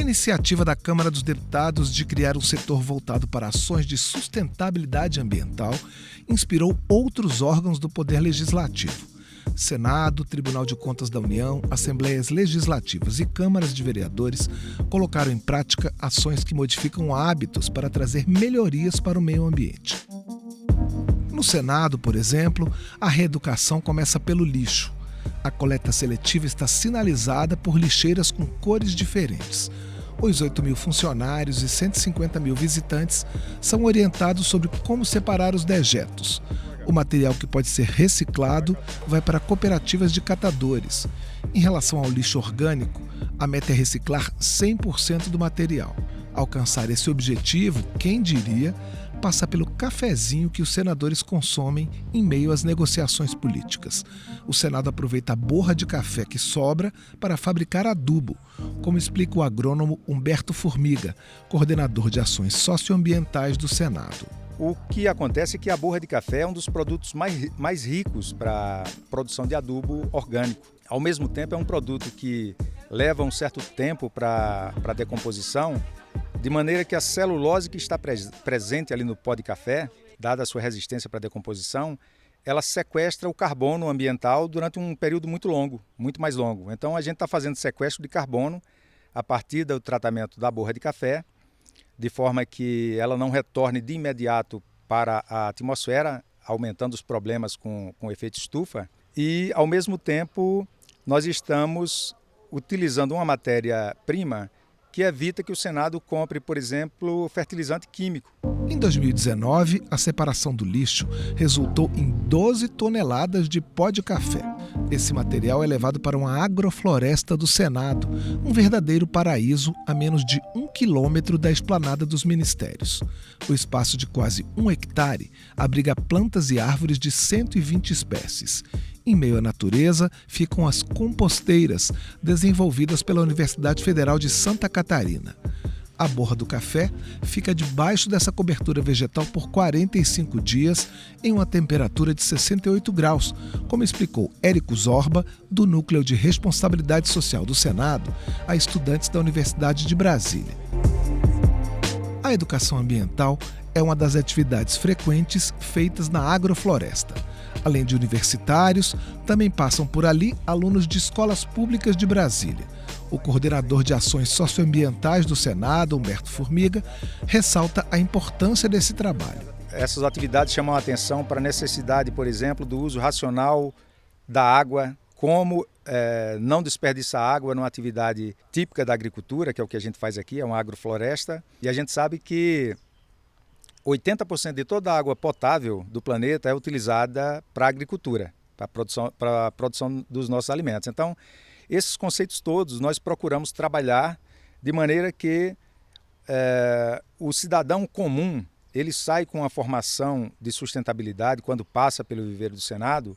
iniciativa da Câmara dos Deputados de criar um setor voltado para ações de sustentabilidade ambiental inspirou outros órgãos do Poder Legislativo. Senado, Tribunal de Contas da União, Assembleias Legislativas e Câmaras de Vereadores colocaram em prática ações que modificam hábitos para trazer melhorias para o meio ambiente. No Senado, por exemplo, a reeducação começa pelo lixo. A coleta seletiva está sinalizada por lixeiras com cores diferentes. Os 8.000 funcionários e 150.000 visitantes são orientados sobre como separar os dejetos. O material que pode ser reciclado vai para cooperativas de catadores. Em relação ao lixo orgânico, a meta é reciclar 100% do material. Alcançar esse objetivo, quem diria, passa pelo cafezinho que os senadores consomem em meio às negociações políticas. O Senado aproveita a borra de café que sobra para fabricar adubo, como explica o agrônomo Humberto Formiga, coordenador de ações socioambientais do Senado. O que acontece é que a borra de café é um dos produtos mais ricos para a produção de adubo orgânico. Ao mesmo tempo, é um produto que leva um certo tempo para a decomposição, de maneira que a celulose que está presente ali no pó de café, dada a sua resistência para a decomposição, ela sequestra o carbono ambiental durante um período muito longo, muito mais longo. Então a gente está fazendo sequestro de carbono a partir do tratamento da borra de café, de forma que ela não retorne de imediato para a atmosfera, aumentando os problemas com o efeito estufa. E, ao mesmo tempo, nós estamos utilizando uma matéria-prima que evita que o Senado compre, por exemplo, fertilizante químico. Em 2019, a separação do lixo resultou em 12 toneladas de pó de café. Esse material é levado para uma agrofloresta do Senado, um verdadeiro paraíso a menos de 1 quilômetro da esplanada dos ministérios. O espaço de quase 1 hectare abriga plantas e árvores de 120 espécies. Em meio à natureza ficam as composteiras, desenvolvidas pela Universidade Federal de Santa Catarina. A borra do café fica debaixo dessa cobertura vegetal por 45 dias em uma temperatura de 68 graus, como explicou Érico Zorba, do Núcleo de Responsabilidade Social do Senado, a estudantes da Universidade de Brasília. A educação ambiental é uma das atividades frequentes feitas na agrofloresta. Além de universitários, também passam por ali alunos de escolas públicas de Brasília. O coordenador de ações socioambientais do Senado, Humberto Formiga, ressalta a importância desse trabalho. Essas atividades chamam a atenção para a necessidade, por exemplo, do uso racional da água, como não desperdiçar água numa atividade típica da agricultura, que é o que a gente faz aqui, é uma agrofloresta. E a gente sabe que 80% de toda a água potável do planeta é utilizada para a agricultura, para a produção dos nossos alimentos. Então, esses conceitos todos nós procuramos trabalhar de maneira que o cidadão comum ele sai com a formação de sustentabilidade quando passa pelo viveiro do Senado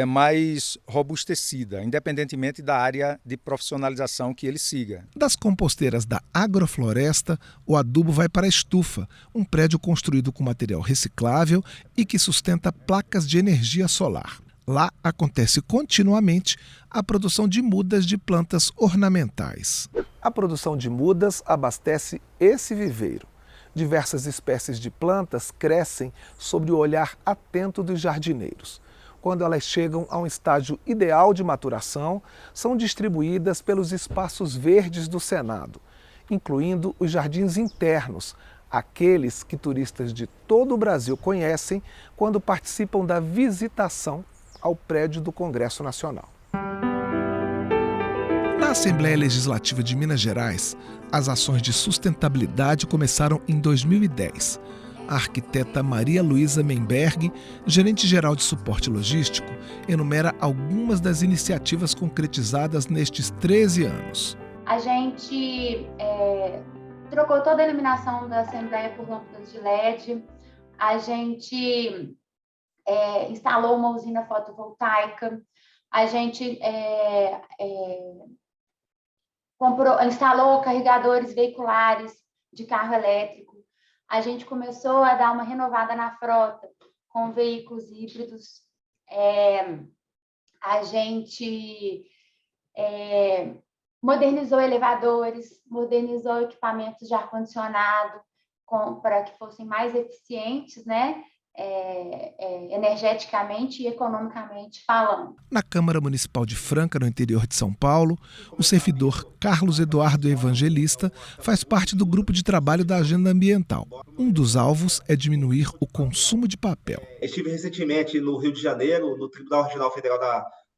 mais robustecida, independentemente da área de profissionalização que ele siga. Das composteiras da agrofloresta, o adubo vai para a estufa, um prédio construído com material reciclável e que sustenta placas de energia solar. Lá acontece continuamente a produção de mudas de plantas ornamentais. A produção de mudas abastece esse viveiro. Diversas espécies de plantas crescem sob o olhar atento dos jardineiros. Quando elas chegam a um estágio ideal de maturação, são distribuídas pelos espaços verdes do Senado, incluindo os jardins internos, aqueles que turistas de todo o Brasil conhecem quando participam da visitação ao prédio do Congresso Nacional. Na Assembleia Legislativa de Minas Gerais, as ações de sustentabilidade começaram em 2010. A arquiteta Maria Luísa Menberg, gerente-geral de suporte logístico, enumera algumas das iniciativas concretizadas nestes 13 anos. A gente trocou toda a iluminação da Assembleia por lâmpadas de LED, a gente instalou uma usina fotovoltaica, a gente instalou carregadores veiculares de carro elétrico. A gente começou a dar uma renovada na frota com veículos híbridos. A gente modernizou elevadores, modernizou equipamentos de ar-condicionado para que fossem mais eficientes, né? Energeticamente e economicamente falando. Na Câmara Municipal de Franca, no interior de São Paulo, o servidor Carlos Eduardo Evangelista faz parte do grupo de trabalho da Agenda Ambiental. Um dos alvos é diminuir o consumo de papel. Estive recentemente no Rio de Janeiro, no Tribunal Regional Federal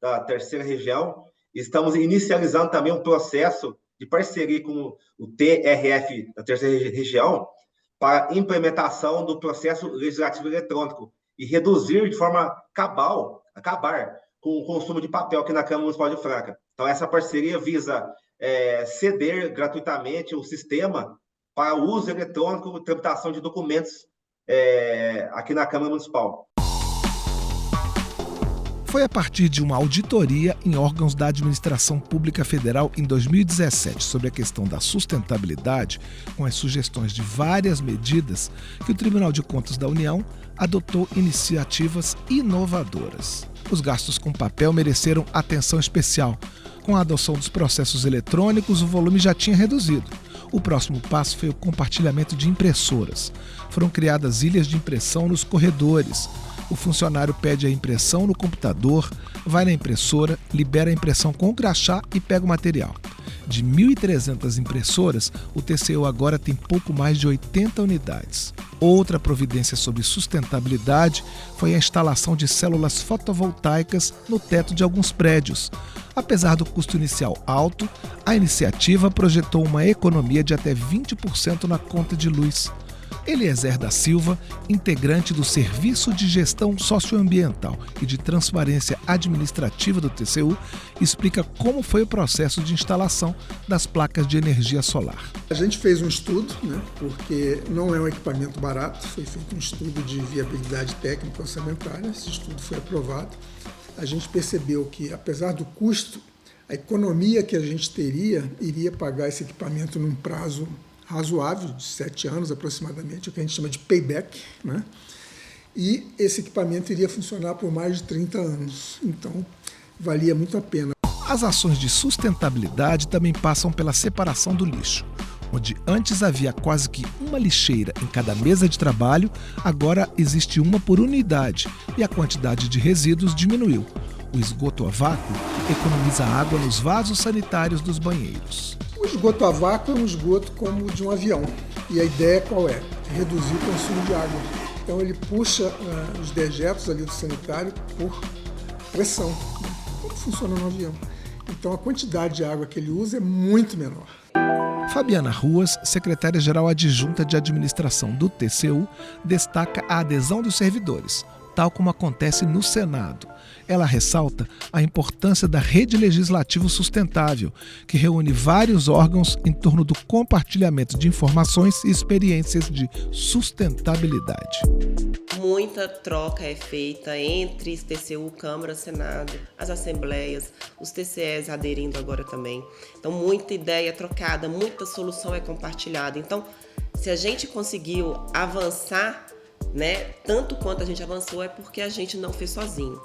da Terceira Região. Estamos inicializando também um processo de parceria com o TRF da Terceira Região para a implementação do processo legislativo eletrônico e reduzir de forma acabar com o consumo de papel aqui na Câmara Municipal de Franca. Então, essa parceria visa ceder gratuitamente o sistema para o uso eletrônico e tramitação de documentos aqui na Câmara Municipal. Foi a partir de uma auditoria em órgãos da Administração Pública Federal em 2017 sobre a questão da sustentabilidade, com as sugestões de várias medidas, que o Tribunal de Contas da União adotou iniciativas inovadoras. Os gastos com papel mereceram atenção especial. Com a adoção dos processos eletrônicos, o volume já tinha reduzido. O próximo passo foi o compartilhamento de impressoras. Foram criadas ilhas de impressão nos corredores. O funcionário pede a impressão no computador, vai na impressora, libera a impressão com o crachá e pega o material. De 1.300 impressoras, o TCU agora tem pouco mais de 80 unidades. Outra providência sobre sustentabilidade foi a instalação de células fotovoltaicas no teto de alguns prédios. Apesar do custo inicial alto, a iniciativa projetou uma economia de até 20% na conta de luz. Eliezer da Silva, integrante do Serviço de Gestão Socioambiental e de Transparência Administrativa do TCU, explica como foi o processo de instalação das placas de energia solar. A gente fez um estudo, porque não é um equipamento barato, foi feito um estudo de viabilidade técnica orçamentária, esse estudo foi aprovado. A gente percebeu que, apesar do custo, a economia que a gente teria iria pagar esse equipamento num prazo razoável, de 7 anos aproximadamente, o que a gente chama de payback, E esse equipamento iria funcionar por mais de 30 anos, então valia muito a pena. As ações de sustentabilidade também passam pela separação do lixo. Onde antes havia quase que uma lixeira em cada mesa de trabalho, agora existe uma por unidade e a quantidade de resíduos diminuiu. O esgoto a vácuo economiza água nos vasos sanitários dos banheiros. O esgoto a vácuo é um esgoto como o de um avião. E a ideia qual é? Reduzir o consumo de água. Então ele puxa os dejetos ali do sanitário por pressão, como funciona no avião. Então a quantidade de água que ele usa é muito menor. Fabiana Ruas, secretária-geral adjunta de administração do TCU, destaca a adesão dos servidores, tal como acontece no Senado. Ela ressalta a importância da Rede Legislativo Sustentável, que reúne vários órgãos em torno do compartilhamento de informações e experiências de sustentabilidade. Muita troca é feita entre TCU, Câmara, Senado, as assembleias, os TCEs aderindo agora também. Então, muita ideia trocada, muita solução é compartilhada. Então, se a gente conseguiu avançar, tanto quanto a gente avançou, é porque a gente não fez sozinho.